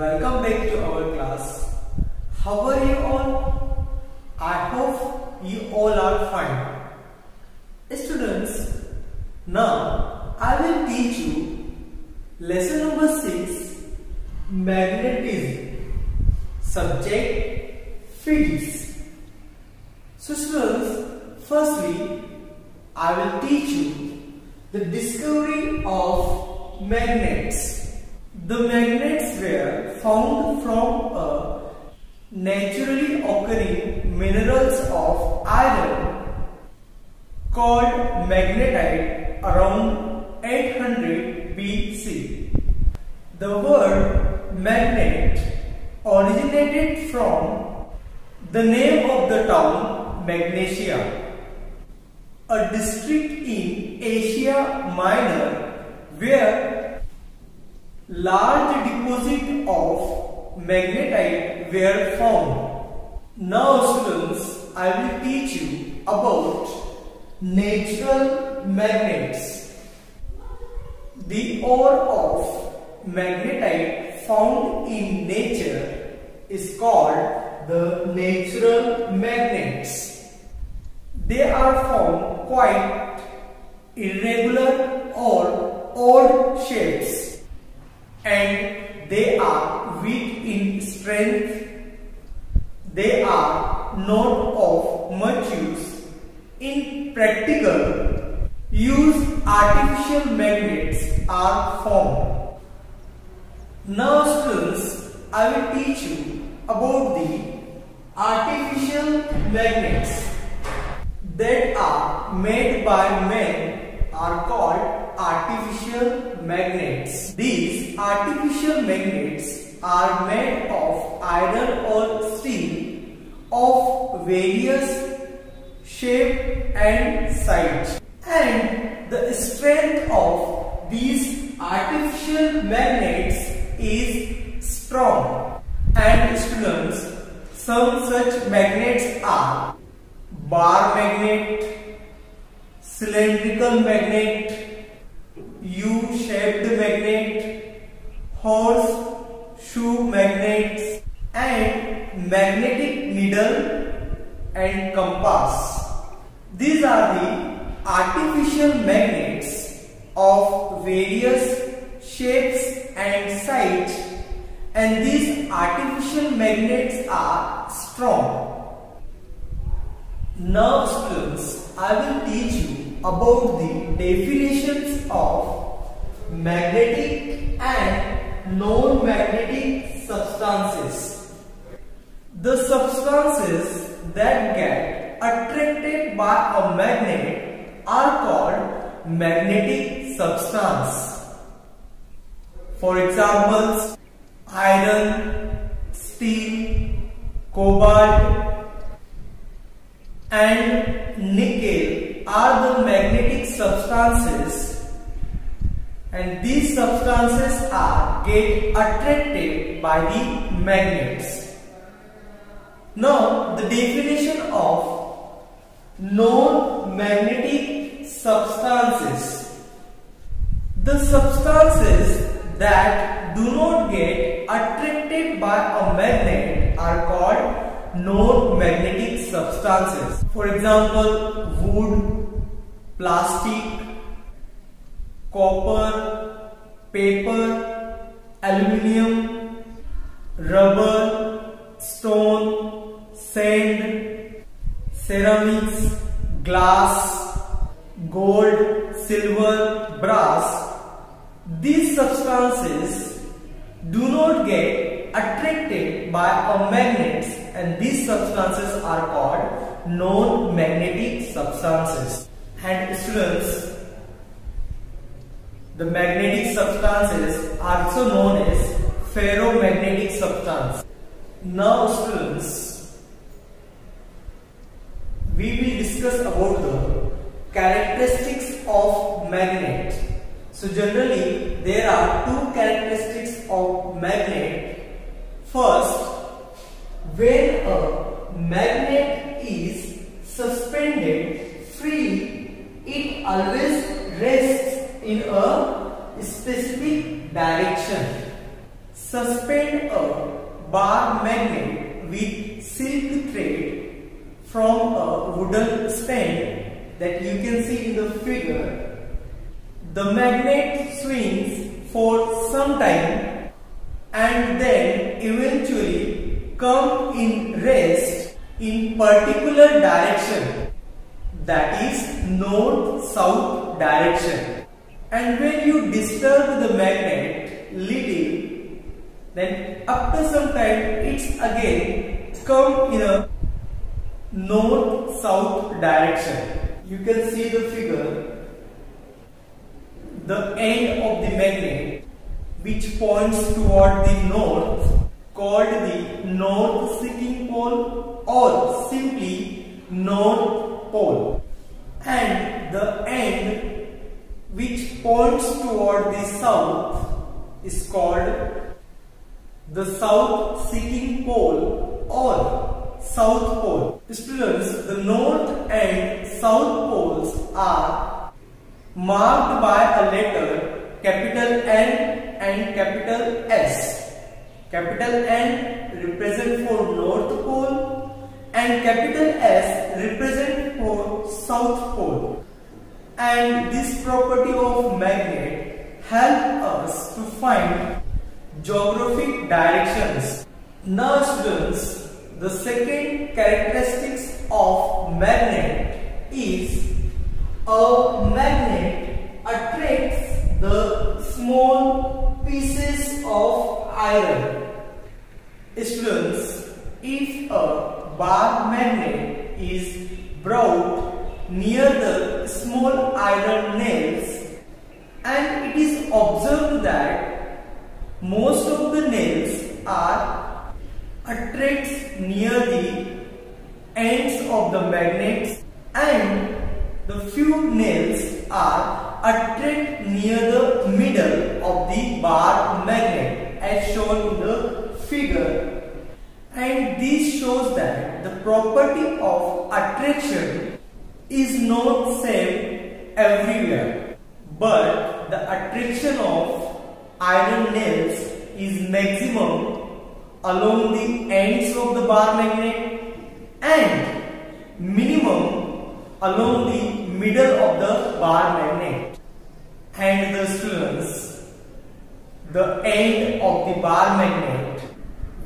Welcome back to our class. How are you all? I hope you all are fine. Students, now I will teach you lesson number 6, magnetism. Subject, fields. So students, firstly I will teach you the discovery of magnets. The magnets were found from naturally occurring minerals of iron called magnetite around 800 BC. The word magnet originated from the name of the town Magnesia, a district in Asia Minor where large deposits of magnetite were found. Now students, I will teach you about natural magnets. The ore of magnetite found in nature is called the natural magnets. They are found quite irregular or odd shapes, and they are weak in strength. They are not of much use. In practical use, artificial magnets are formed. Now students, I will teach you about the artificial magnets that are made by man are called artificial magnets. These artificial magnets are made of iron or steel of various shape and size, and the strength of these artificial magnets is strong. And students, some such magnets are bar magnet, cylindrical magnet, U-shaped magnet, horseshoe magnets, and magnetic needle and compass. These are the artificial magnets of various shapes and sizes, and these artificial magnets are strong. Now students, I will teach you about the definitions of magnetic and non-magnetic substances. The substances that get attracted by a magnet are called magnetic substance. For examples, iron, steel, cobalt, and nickel are the magnetic substances, and these substances get attracted by the magnets. Now the definition of non-magnetic substances. The substances that do not get attracted by a magnet are called non-magnetic substances. For example, wood, plastic, copper, paper, aluminium, rubber, stone, sand, ceramics, glass, gold, silver, brass. These substances do not get attracted by a magnet, and these substances are called non-magnetic substances. And students, the magnetic substances are also known as ferromagnetic substance. Now students, we will discuss about the characteristics of magnet. So generally there are two characteristics of magnet. First, when a magnet is suspended free, it always rests in a specific direction. suspend a bar magnet with silk thread from a wooden stand that you can see in the figure. The magnet swings for some time and then eventually come in rest in particular direction, that is north-south direction. And when you disturb the magnet little, then after some time it's again come in a north-south direction. You can see the figure. The end of the magnet which points toward the north, called the north seeking pole or simply north pole, and the end which points toward the south is called the south seeking pole or south pole. Students, the north and south poles are marked by a letter capital N and capital S. Capital N represent for north pole and capital S represent for south pole. And this property of magnet help us to find geographic directions. Now students, the second characteristics of magnet is a magnet attracts the small pieces of iron. Students, if a bar magnet is brought near the small iron nails, and it is observed that most of the nails are attracts near the ends of the magnets and the few nails are attract near the middle of the bar magnet as shown in the figure. And this shows that the property of attraction is not same everywhere, but the attraction of iron nails is maximum along the ends of the bar magnet and minimum along the middle of the bar magnet. And the students, the end of the bar magnet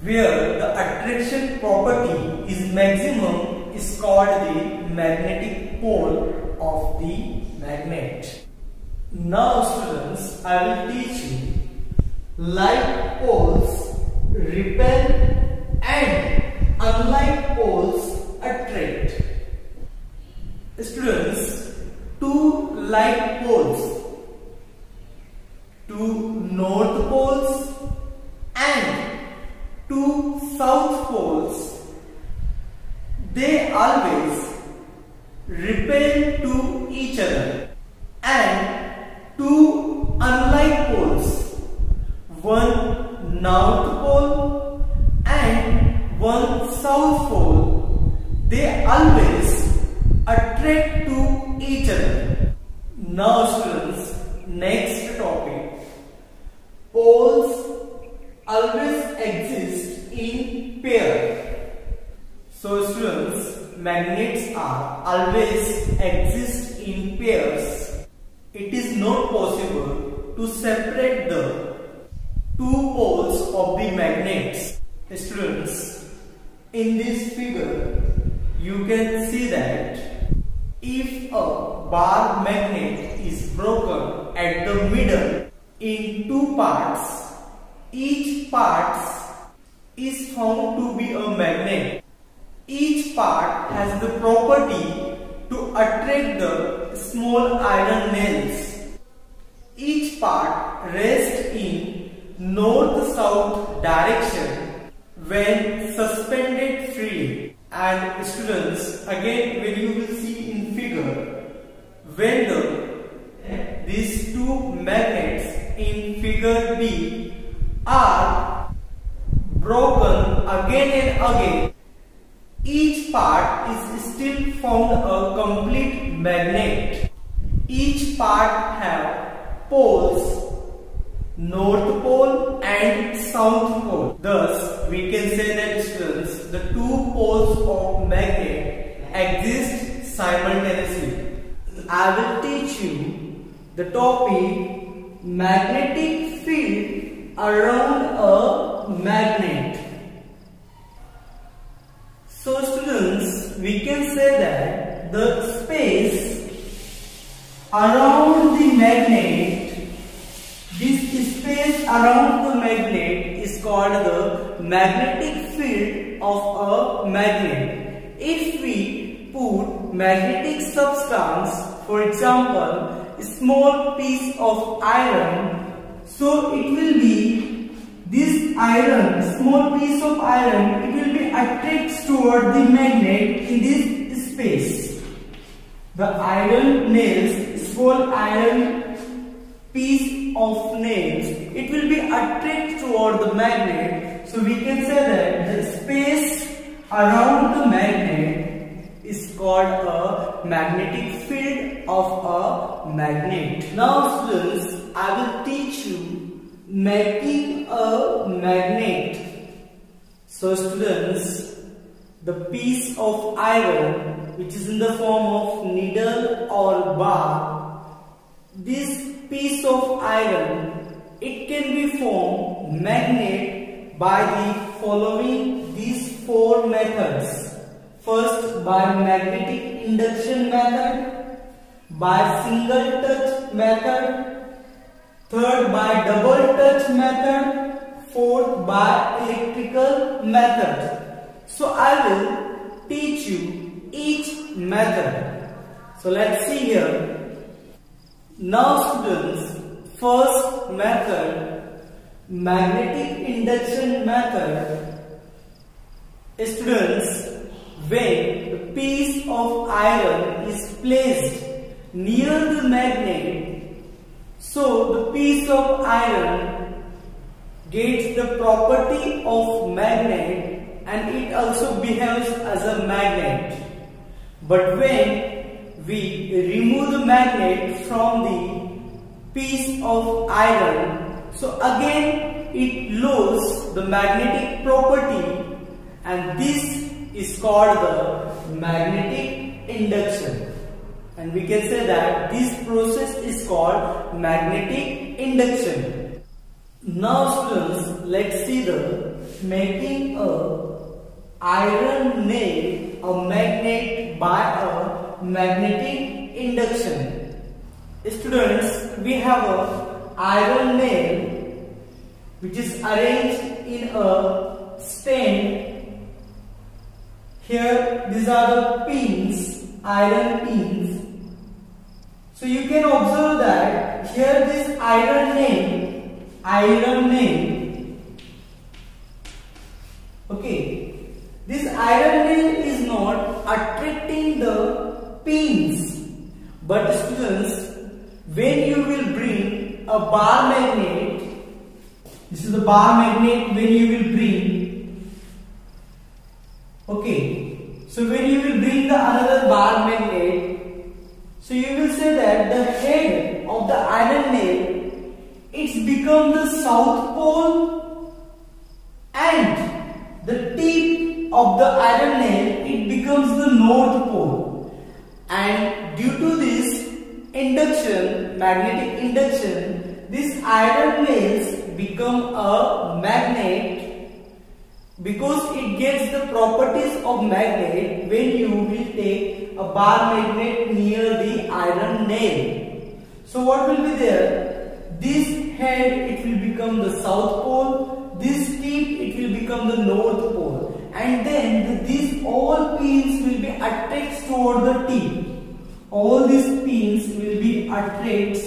where the attraction property is maximum is called the magnetic pole of the magnet. Now students, I will teach you like poles repel and unlike poles attract. Students, two like poles, two north poles and two south poles, they always repel to each other, and two unlike poles, one north pole and one south pole, they always attract to each other. Now students, next topic, poles always exist in pair. So students, magnets are always exist in pairs. It is not possible to separate the two poles of the magnets. Students, in this figure you can see that if a bar magnet is broken at the middle in two parts, each part is found to be a magnet. Each part has the property to attract the small iron nails. Each part rests in north-south direction when suspended freely. And students, again when you will see in figure, when these two magnets in figure B are broken again and again, each part is still found a complete magnet. Each part have poles, north pole and south pole. Thus, we can say that students, the two poles of magnet exist simultaneously. I will teach you the topic magnetic field around a magnet. So students, we can say that the space around the magnet, this space around the magnet is called the magnetic field of a magnet. If we put magnetic substance, for example, a small piece of iron, so it will be this iron, small piece of iron, it will be attracted toward the magnet in this space. The iron nails, small iron piece of nails, it will be attracted toward the magnet. So we can say that the space around the magnet is called a magnetic field of a magnet. Now students, I will teach you making a magnet. So students, the piece of iron which is in the form of needle or bar, this piece of iron, it can be formed magnet by the following these four methods. First, by magnetic induction method, by single touch method, third by double touch method, fourth by electrical method. So I will teach you each method. So let's see here. Now students, first method, magnetic induction method. Students, when the piece of iron is placed near the magnet, so the piece of iron gets the property of magnet and it also behaves as a magnet. But when we remove the magnet from the piece of iron, so again it loses the magnetic property, and this is called the magnetic induction. And we can say that this process is called magnetic induction. Now students, let's see the making a iron nail a magnet by a magnetic induction. Students, we have a iron nail which is arranged in a stand. Here these are the pins, iron pins. So you can observe that here this iron nail, okay, this iron nail is not attracting the pins, but students, when you will bring a bar magnet, this is the bar magnet when you will bring, okay, so when you will bring the another bar magnet, so you will say that the head of the iron nail, it's become the south pole, and the tip of the iron nail, it becomes the north pole. And due to this induction, magnetic induction, these iron nails become a magnet because it gets the properties of magnet when you will take a bar magnet near the iron nail. So what will be there? This head, it will become the south pole, this tip, it will become the north pole. And then these all pins will be attracted toward the tip. All these pins will be attracted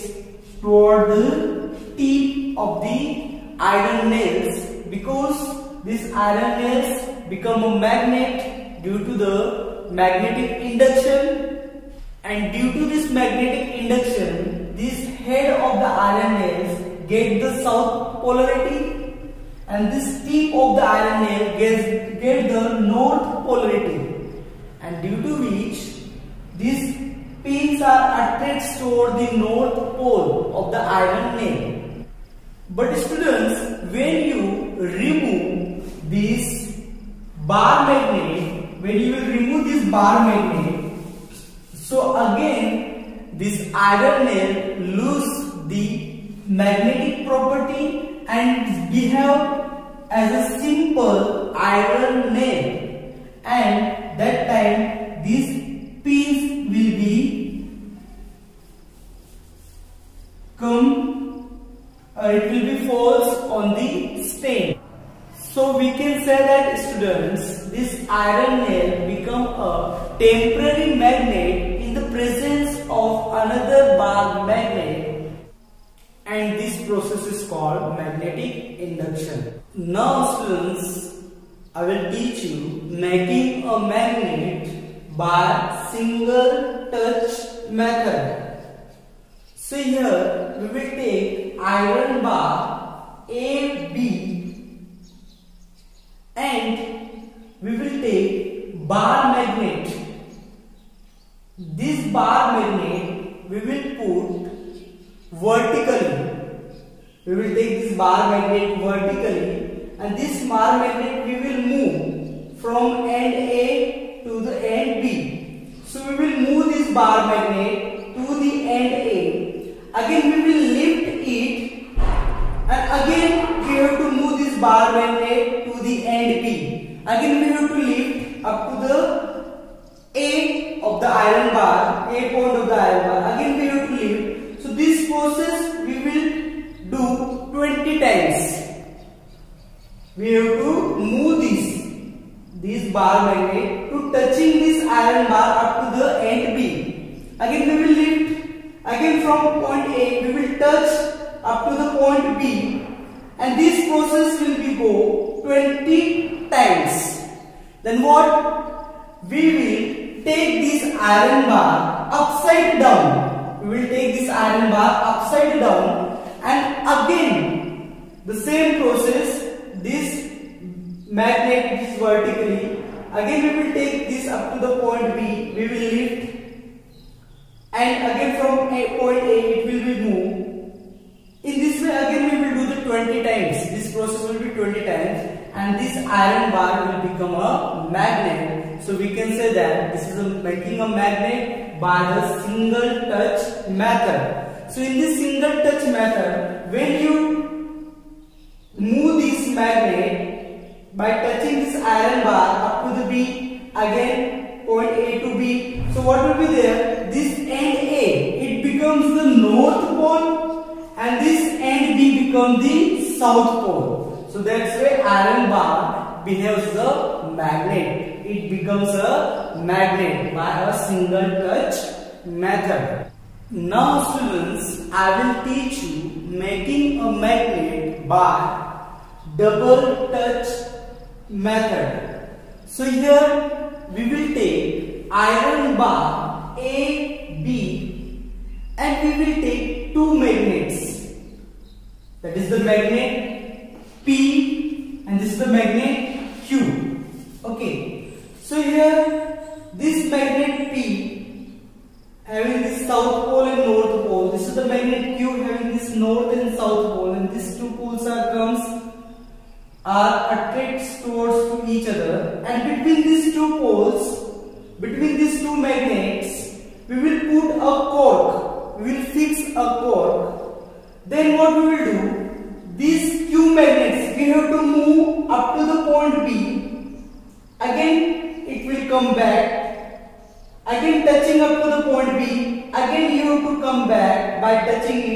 toward the tip of the iron nails, because these iron nails become a magnet due to the magnetic induction, and due to this magnetic induction, this head of the iron nails get the south polarity, and this tip of the iron nail get the north polarity, and due to which these pins are attracted toward the north pole of the iron nail. But students, when you remove this bar magnet, when you will remove this bar magnet, so again this iron nail lose the magnetic property and behave as a simple iron nail, and that time this piece will be it will be falls on the stain. So we can say that, students, this iron nail become a temporary magnet in the presence of another bar magnet, and this process is called magnetic induction. Now students, I will teach you making a magnet by single touch method. So here we will take iron bar AB and we will take bar magnet. This bar magnet we will put vertically. We will take this bar magnet vertically, and this bar magnet we will move from end A to the end B. So we will move this bar magnet to the end A. Again we will lift it, and again we have to move this bar magnet to the end B. Again we have to lift up to the A of the iron bar, A point of the iron bar. Again we have to lift. So this process we will do 20 times. We have to move this bar magnet to touching this iron bar up to the end B. Again we will lift. Again from point A we will touch up to the point B, and this process will be go 20 times. Then what? We will take this iron bar upside down. We will take this iron bar upside down, and again the same process. This magnet is vertically. Again we will take this up to the point B. We will lift. And again from point A it will be moved. In this way again we will do the 20 times. This process will be 20 times, and this iron bar will become a magnet. So we can say that this is making a magnet by the single touch method. So in this single touch method, when you move this magnet by touching this iron bar up to the B, again point A to B. So what will be there? This end A, it becomes the north pole, and this end B becomes the south pole. So that's why iron bar behaves the magnet. It becomes a magnet by a single touch method. Now students, I will teach you making a magnet by double touch method. So here we will take iron bar A, B, and we will take two magnets. That is the magnet P, and this is the magnet Q. Okay. So here this magnet P having this south pole and north pole. This is the magnet Q having this north and south pole, and these two poles are attracted towards to each other, and between these two poles, between these two magnets, we will put a cork. We will fix a cork. Then what we will do? These Q magnets we have to move up to the point B. Again it will come back. Again touching up to the point B. Again you have to come back by touching it.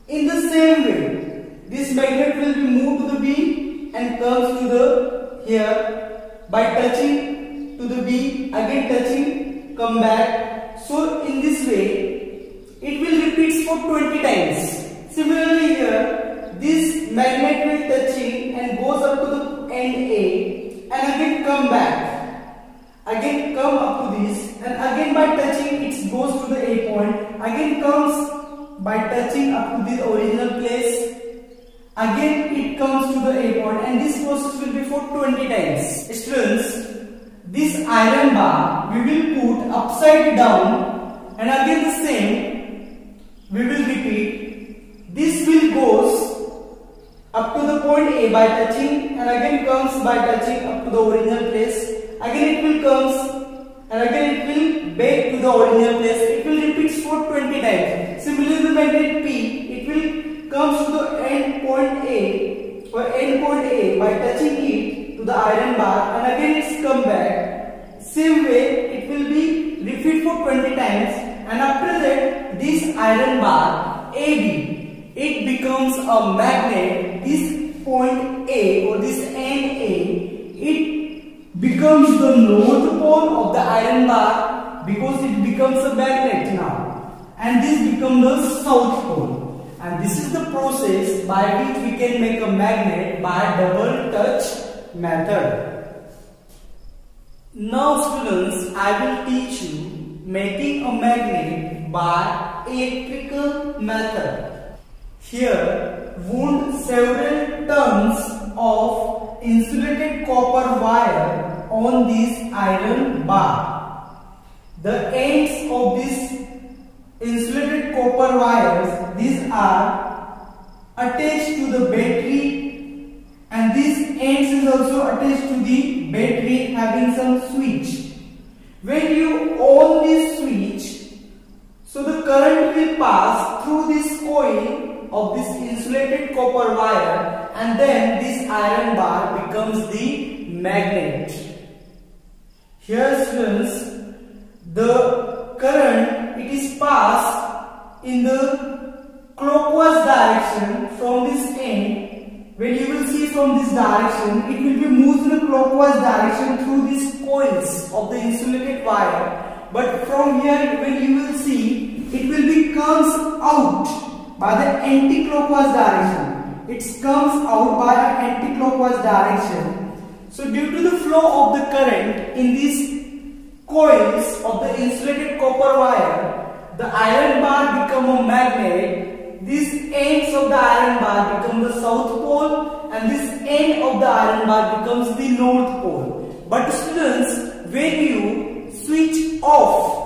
In the same way, this magnet will be moved to the B and comes to the here by touching to the B, again touching, come back. So in this way it will repeat for 20 times. Similarly here this magnet will touching and goes up to the end A, and again come back, again come up to this, and again by touching it goes to the A point, again comes by touching up to the original place. Again it comes to the A point, and this process will be for 20 times. Students, this iron bar we will put upside down, and again the same we will repeat. This will goes up to the point A by touching, and again comes by touching up to the original place. Again it will comes and again it will back to the original place. It will repeat for 20 times. Similarly, the magnet P, it will comes to the end point A by touching it to the iron bar, and again it's come back. Same way it will be repeat for 20 times, and after that this iron bar AB, it becomes a magnet. This point A or this end A, it becomes the north pole of the iron bar because it becomes a magnet now, and this becomes the south pole. And this is the process by which we can make a magnet by double touch method. Now students, I will teach you making a magnet by electrical method. Here, wound several tons of insulated copper wire on this iron bar. The ends of this insulated copper wires, these are attached to the battery, and this ends is also attached to the battery having some switch. When you on this switch, so the current will pass through this coil of this insulated copper wire, and then this iron bar becomes the magnet. Here students, the current, it is passed in the clockwise direction from this end. When you will see from this direction, it will be moved in a clockwise direction through these coils of the insulated wire. But from here, when you will see, it will be comes out by the anti-clockwise direction. It comes out by an anti-clockwise direction. So due to the flow of the current in these coils of the insulated copper wire, the iron bar become a magnet. These ends of the iron bar become the south pole, and this end of the iron bar becomes the north pole. But students, when you switch off,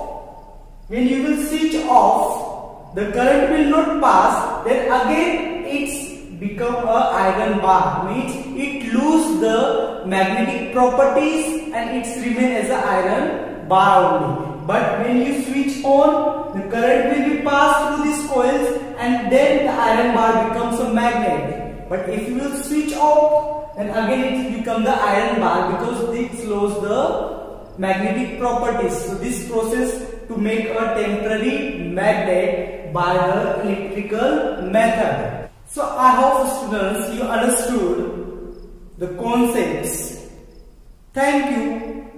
the current will not pass, then again it's become a iron bar, means it lose the magnetic properties and it's remain as a iron bar only. But when you switch on, the current will be passed through these coils, and then the iron bar becomes a magnet. But if you will switch off, then again it becomes the iron bar because this loses the magnetic properties. So this process to make a temporary magnet by the electrical method. So I hope students you understood the concepts. Thank you.